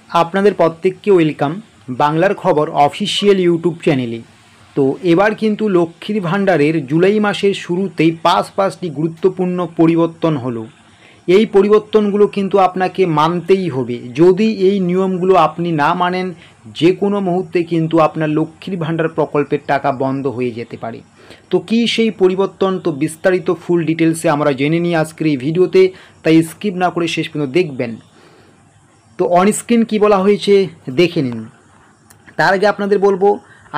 আপনাদের প্রত্যেককে ওয়েলকাম বাংলার খবর অফিসিয়াল ইউটিউব চ্যানেলে। তো এবার কিন্তু লক্ষ্মীর ভাণ্ডারের জুলাই মাসের শুরুতেই পাঁচটি গুরুত্বপূর্ণ পরিবর্তন হলো। এই পরিবর্তনগুলো কিন্তু আপনাকে মানতেই হবে। যদি এই নিয়মগুলো আপনি না মানেন, যে কোনো মুহূর্তে কিন্তু আপনার লক্ষ্মীর ভাণ্ডার প্রকল্পের টাকা বন্ধ হয়ে যেতে পারে। তো কী সেই পরিবর্তন, তো বিস্তারিত ফুল ডিটেলসে আমরা জেনে নিই আজকের এই ভিডিওতে, তাই স্কিপ না করে শেষ পর্যন্ত দেখবেন। তো অনস্ক্রিন কী বলা হয়েছে দেখে নিন। তার আগে আপনাদের বলবো,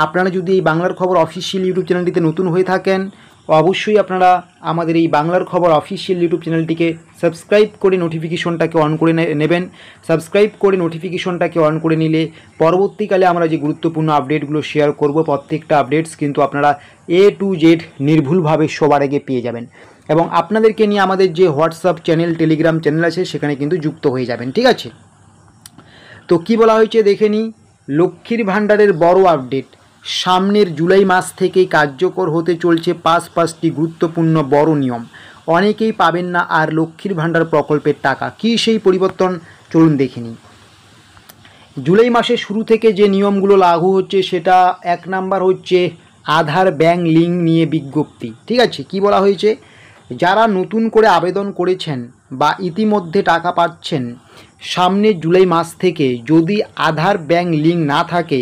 আপনারা যদি এই বাংলার খবর অফিসিয়াল ইউটিউব চ্যানেলটিতে নতুন হয়ে থাকেন, অবশ্যই আপনারা আমাদের এই বাংলার খবর অফিসিয়াল ইউটিউব চ্যানেলটিকে সাবস্ক্রাইব করে নোটিফিকেশনটাকে অন করে নেবেন। সাবস্ক্রাইব করে নোটিফিকেশনটাকে অন করে নিলে পরবর্তীকালে আমরা যে গুরুত্বপূর্ণ আপডেটগুলো শেয়ার করব, প্রত্যেকটা আপডেটস কিন্তু আপনারা A to Z নির্ভুলভাবে সবার আগে পেয়ে যাবেন। এবং আপনাদেরকে নিয়ে আমাদের যে হোয়াটসঅ্যাপ চ্যানেল, টেলিগ্রাম চ্যানেল আছে, সেখানে কিন্তু যুক্ত হয়ে যাবেন, ঠিক আছে? তো কী বলা হয়েছে দেখে নিই। লক্ষ্মীর ভাণ্ডারের বড় আপডেট, সামনের জুলাই মাস থেকেই কার্যকর হতে চলছে পাঁচটি গুরুত্বপূর্ণ বড় নিয়ম। অনেকেই পাবেন না আর লক্ষ্মীর ভাণ্ডার প্রকল্পের টাকা। কী সেই পরিবর্তন, চলুন দেখে নিই। জুলাই মাসের শুরু থেকে যে নিয়মগুলো লাগু হচ্ছে, সেটা এক নাম্বার হচ্ছে আধার ব্যাংক লিঙ্ক নিয়ে বিজ্ঞপ্তি, ঠিক আছে? কি বলা হয়েছে, যারা নতুন করে আবেদন করেছেন বা ইতিমধ্যে টাকা পাচ্ছেন, সামনের জুলাই মাস থেকে যদি আধার ব্যাংক লিঙ্ক না থাকে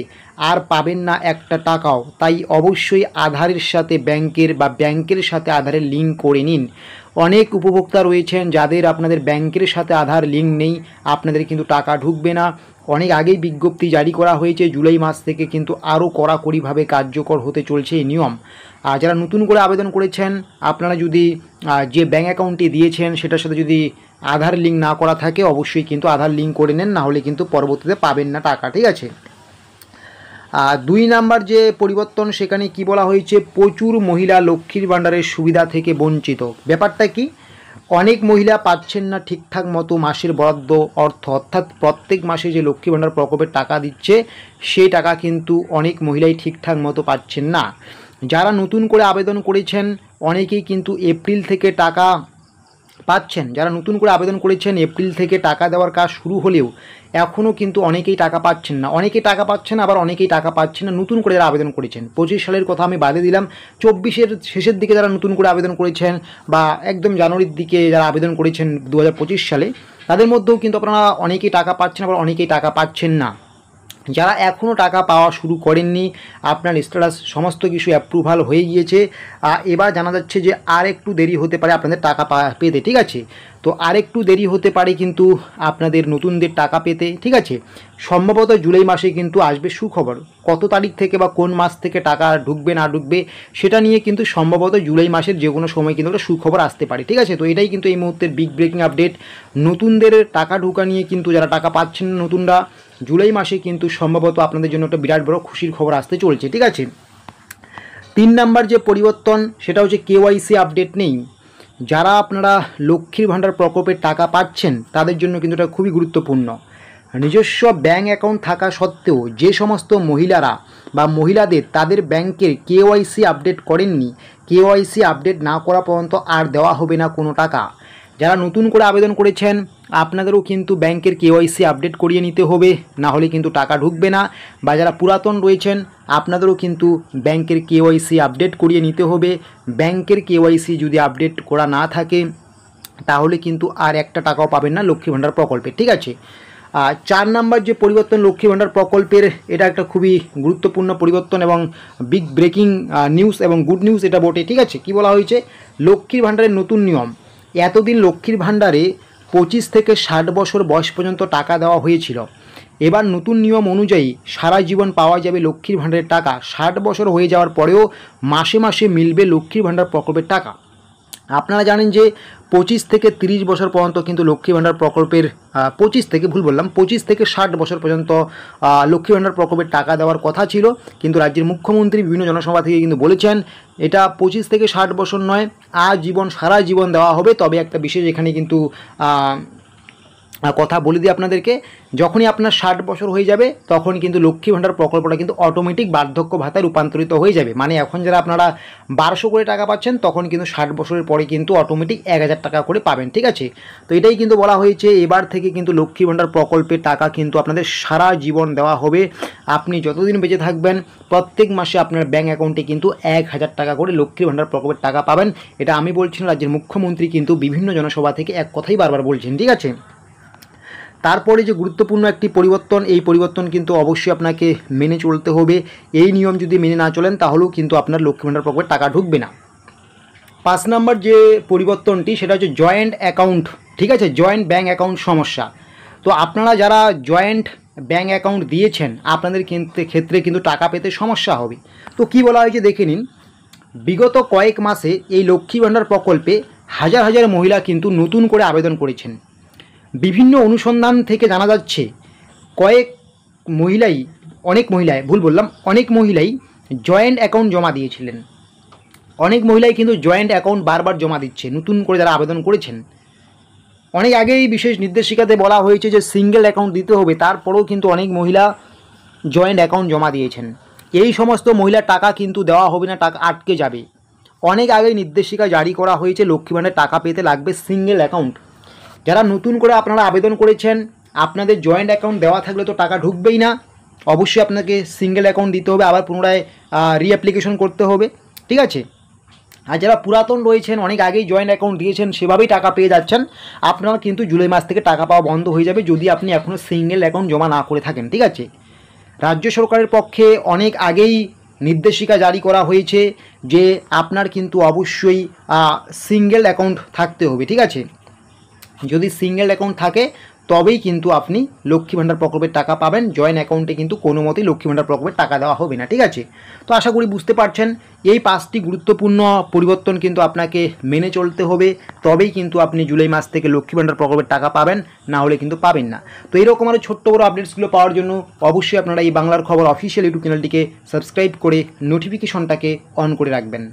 আর পাবেন না একটা টাকাও। তাই অবশ্যই আধারের সাথে ব্যাংকের সাথে আধারের লিঙ্ক করে নিন। অনেক উপভোক্তা রয়েছেন যাদের আপনাদের ব্যাংকের সাথে আধার লিঙ্ক নেই, আপনাদের কিন্তু টাকা ঢুকবে না। অনেক আগেই বিজ্ঞপ্তি জারি করা হয়েছে, জুলাই মাস থেকে কিন্তু আরও কড়াকড়িভাবে কার্যকর হতে চলছে এই নিয়ম। আর যারা নতুন করে আবেদন করেছেন, আপনারা যদি যে ব্যাঙ্ক অ্যাকাউন্টটি দিয়েছেন সেটার সাথে যদি আধার লিঙ্ক না করা থাকে, অবশ্যই কিন্তু আধার লিঙ্ক করে নেন, না হলে কিন্তু পরবর্তীতে পাবেন না টাকা, ঠিক আছে? দুই নাম্বার যে পরিবর্তন, সেখানে কি বলা হয়েছে, প্রচুর মহিলা লক্ষ্মীর ভাণ্ডারের সুবিধা থেকে বঞ্চিত। ব্যাপারটা কি, অনেক মহিলা পাচ্ছেন না ঠিকঠাক মতো মাসের বরাদ্দ অর্থ, অর্থাৎ প্রত্যেক মাসে যে লক্ষ্মী ভাণ্ডার প্রকল্পের টাকা দিচ্ছে, সেই টাকা কিন্তু অনেক মহিলাই ঠিকঠাক মতো পাচ্ছেন না। যারা নতুন করে আবেদন করেছেন, অনেকেই কিন্তু এপ্রিল থেকে টাকা পাচ্ছেন। যারা নতুন করে আবেদন করেছেন, এপ্রিল থেকে টাকা দেওয়ার কাজ শুরু হলেও এখনও কিন্তু অনেকেই টাকা পাচ্ছেন না। অনেকেই টাকা পাচ্ছেন, আবার অনেকেই টাকা পাচ্ছেন না নতুন করে যারা আবেদন করেছেন। 25 সালের কথা আমি বাদে দিলাম, 24-এর শেষের দিকে যারা নতুন করে আবেদন করেছেন বা একদম জানুয়ারির দিকে যারা আবেদন করেছেন 2025 সালে, তাদের মধ্যেও কিন্তু আপনারা অনেকেই টাকা পাচ্ছেন, আবার অনেকেই টাকা পাচ্ছেন না। যারা এখনও টাকা পাওয়া শুরু করেননি, আপনার স্ট্যাটাস সমস্ত কিছু অ্যাপ্রুভাল হয়ে গিয়েছে, এবার জানা যাচ্ছে যে আর একটু দেরি হতে পারে আপনাদের টাকা পেতে, ঠিক আছে? তো আর একটু দেরি হতে পারে কিন্তু আপনাদের নতুনদের টাকা পেতে, ঠিক আছে? সম্ভবত জুলাই মাসে কিন্তু আসবে সুখবর। কত তারিখ থেকে বা কোন মাস থেকে টাকা ঢুকবে না ঢুকবে সেটা নিয়ে কিন্তু সম্ভবত জুলাই মাসের যে কোনো সময় কিন্তু একটা সুখবর আসতে পারে, ঠিক আছে? তো এটাই কিন্তু এই মুহূর্তের বিগ ব্রেকিং আপডেট। নতুনদের টাকা ঢোকা নিয়ে কিন্তু যারা টাকা পাচ্ছেন না নতুনরা, জুলাই মাসে কিন্তু সম্ভবত আপনাদের জন্য একটা বিরাট বড় খুশির খবর আসতে চলছে, ঠিক আছে? 3 নাম্বার যে পরিবর্তন, সেটা হচ্ছে KYC আপডেট নেই। যারা আপনারা লক্ষ্মীর ভাণ্ডার প্রকল্পের টাকা পাচ্ছেন, তাদের জন্য কিন্তু এটা খুবই গুরুত্বপূর্ণ। নিজস্ব ব্যাঙ্ক অ্যাকাউন্ট থাকা সত্ত্বেও যে সমস্ত মহিলারা বা মহিলাদের তাদের ব্যাংকের KYC আপডেট করেননি, KYC আপডেট না করা পর্যন্ত আর দেওয়া হবে না কোনো টাকা। যারা নতুন করে আবেদন করেছেন, আপনাদেরও কিন্তু ব্যাংকের KYC আপডেট করিয়ে নিতে হবে, না হলে কিন্তু টাকা ঢুকবে না। বা যারা পুরাতন রয়েছেন, আপনাদেরও কিন্তু ব্যাংকের KYC আপডেট করিয়ে নিতে হবে। ব্যাংকের KYC যদি আপডেট করা না থাকে, তাহলে কিন্তু আর একটা টাকাও পাবেন না লক্ষ্মী ভাণ্ডার প্রকল্পে, ঠিক আছে? 4 নাম্বার যে পরিবর্তন লক্ষ্মী ভাণ্ডার প্রকল্পের, এটা একটা খুবই গুরুত্বপূর্ণ পরিবর্তন এবং বিগ ব্রেকিং নিউজ এবং গুড নিউজ এটা বটে, ঠিক আছে? কি বলা হয়েছে, লক্ষ্মীর ভাণ্ডারের নতুন নিয়ম। এতদিন লক্ষ্মীর ভাণ্ডারে 25 থেকে 60 বছর বয়স পর্যন্ত টাকা দেওয়া হয়েছিল। এবার নতুন নিয়ম অনুযায়ী সারা জীবন পাওয়া যাবে লক্ষ্মীর ভাণ্ডারের টাকা। 60 বছর হয়ে যাওয়ার পরেও মাসে মাসে মিলবে লক্ষ্মীর ভাণ্ডার প্রকল্পের টাকা। আপনারা জানেন যে 25 থেকে 30 বছর পর্যন্ত কিন্তু লক্ষ্মী ভাণ্ডার প্রকল্পের 25 থেকে 60 বছর পর্যন্ত লক্ষ্মী ভাণ্ডার প্রকল্পের টাকা দেওয়ার কথা ছিল, কিন্তু রাজ্যের মুখ্যমন্ত্রী বিভিন্ন জনসভা থেকে কিন্তু বলেছেন এটা 25 থেকে 60 বছর নয়, সারা জীবন দেওয়া হবে। তবে একটা বিশেষ এখানে কিন্তু কথা বলে দিই আপনাদেরকে, যখনই আপনার 60 বছর হয়ে যাবে তখন কিন্তু লক্ষ্মী ভাণ্ডার প্রকল্পটা কিন্তু অটোমেটিক বার্ধক্য ভাতায় রূপান্তরিত হয়ে যাবে। মানে এখন যারা আপনারা 1200 করে টাকা পাচ্ছেন, তখন কিন্তু 60 বছরের পরে কিন্তু অটোমেটিক 1000 টাকা করে পাবেন, ঠিক আছে। তো এটাই কিন্তু বলা হয়েছে, এবার থেকে কিন্তু লক্ষ্মী ভাণ্ডার প্রকল্পের টাকা কিন্তু আপনাদের সারা জীবন দেওয়া হবে। আপনি যতদিন বেঁচে থাকবেন প্রত্যেক মাসে আপনার ব্যাঙ্ক অ্যাকাউন্টে কিন্তু 1000 টাকা করে লক্ষ্মী ভাণ্ডার প্রকল্পের টাকা পাবেন। এটা আমি বলছি না, রাজ্যের মুখ্যমন্ত্রী কিন্তু বিভিন্ন জনসভা থেকে এক কথাই বারবার বলছেন, ঠিক আছে। তারপরে যে গুরুত্বপূর্ণ একটি পরিবর্তন, এই পরিবর্তন কিন্তু অবশ্যই আপনাকে মেনে চলতে হবে। এই নিয়ম যদি মেনে না চলেন তাহলেও কিন্তু আপনার লক্ষ্মী ভাণ্ডার প্রকল্পে টাকা ঢুকবে না। 5 নম্বর যে পরিবর্তনটি সেটা হচ্ছে জয়েন্ট অ্যাকাউন্ট, ঠিক আছে, জয়েন্ট ব্যাঙ্ক অ্যাকাউন্ট সমস্যা। তো আপনারা যারা জয়েন্ট ব্যাঙ্ক অ্যাকাউন্ট দিয়েছেন আপনাদের ক্ষেত্রে কিন্তু টাকা পেতে সমস্যা হবে। তো কি বলা হয়েছে দেখে নিন। বিগত কয়েক মাসে এই লক্ষ্মী ভাণ্ডার প্রকল্পে হাজার হাজার মহিলা কিন্তু নতুন করে আবেদন করেছেন। বিভিন্ন অনুসন্ধান থেকে জানা যাচ্ছে অনেক মহিলাই জয়েন্ট অ্যাকাউন্ট জমা দিয়েছিলেন। অনেক মহিলাই কিন্তু জয়েন্ট অ্যাকাউন্ট বারবার জমা দিচ্ছে, নতুন করে যারা আবেদন করেছেন। অনেক আগেই বিশেষ নির্দেশিকাতে বলা হয়েছে যে সিঙ্গেল অ্যাকাউন্ট দিতে হবে, তারপরেও কিন্তু অনেক মহিলা জয়েন্ট অ্যাকাউন্ট জমা দিয়েছেন। এই সমস্ত মহিলার টাকা কিন্তু দেওয়া হবে না, টাকা আটকে যাবে। অনেক আগেই নির্দেশিকা জারি করা হয়েছে, লক্ষ্মী ভাণ্ডারে টাকা পেতে লাগবে সিঙ্গেল অ্যাকাউন্ট। যারা নতুন করে আপনারা আবেদন করেছেন, আপনাদের জয়েন্ট অ্যাকাউন্ট দেওয়া থাকলে তো টাকা ঢুকবেই না, অবশ্যই আপনাকে সিঙ্গেল অ্যাকাউন্ট দিতে হবে, আবার পুনরায় রিঅ্যাপ্লিকেশন করতে হবে, ঠিক আছে। আর যারা পুরাতন রয়েছেন, অনেক আগেই জয়েন্ট অ্যাকাউন্ট দিয়েছেন, সেভাবেই টাকা পেয়ে যাচ্ছেন, আপনারা কিন্তু জুলাই মাস থেকে টাকা পাওয়া বন্ধ হয়ে যাবে যদি আপনি এখনও সিঙ্গেল অ্যাকাউন্ট জমা না করে থাকেন, ঠিক আছে। রাজ্য সরকারের পক্ষে অনেক আগেই নির্দেশিকা জারি করা হয়েছে যে আপনার কিন্তু অবশ্যই সিঙ্গেল অ্যাকাউন্ট থাকতে হবে, ঠিক আছে। যদি সিঙ্গেল অ্যাকাউন্ট থাকে তবেই কিন্তু আপনি লক্ষ্মী ভাণ্ডার প্রকল্পের টাকা পাবেন। জয়েন্ট অ্যাকাউন্টে কিন্তু কোনো মতেই লক্ষ্মী ভাণ্ডার প্রকল্পের টাকা দেওয়া হবে না, ঠিক আছে। তো আশা করি বুঝতে পারছেন, এই 5টি গুরুত্বপূর্ণ পরিবর্তন কিন্তু আপনাকে মেনে চলতে হবে, তবেই কিন্তু আপনি জুলাই মাস থেকে লক্ষ্মী ভাণ্ডার প্রকল্পের টাকা পাবেন, না হলে কিন্তু পাবেন না। তো এইরকম আরও ছোট্ট বড় আপডেটসগুলো পাওয়ার জন্য অবশ্যই আপনারা এই বাংলার খবর অফিসিয়াল ইউটিউব চ্যানেলটিকে সাবস্ক্রাইব করে নোটিফিকেশনটাকে অন করে রাখবেন।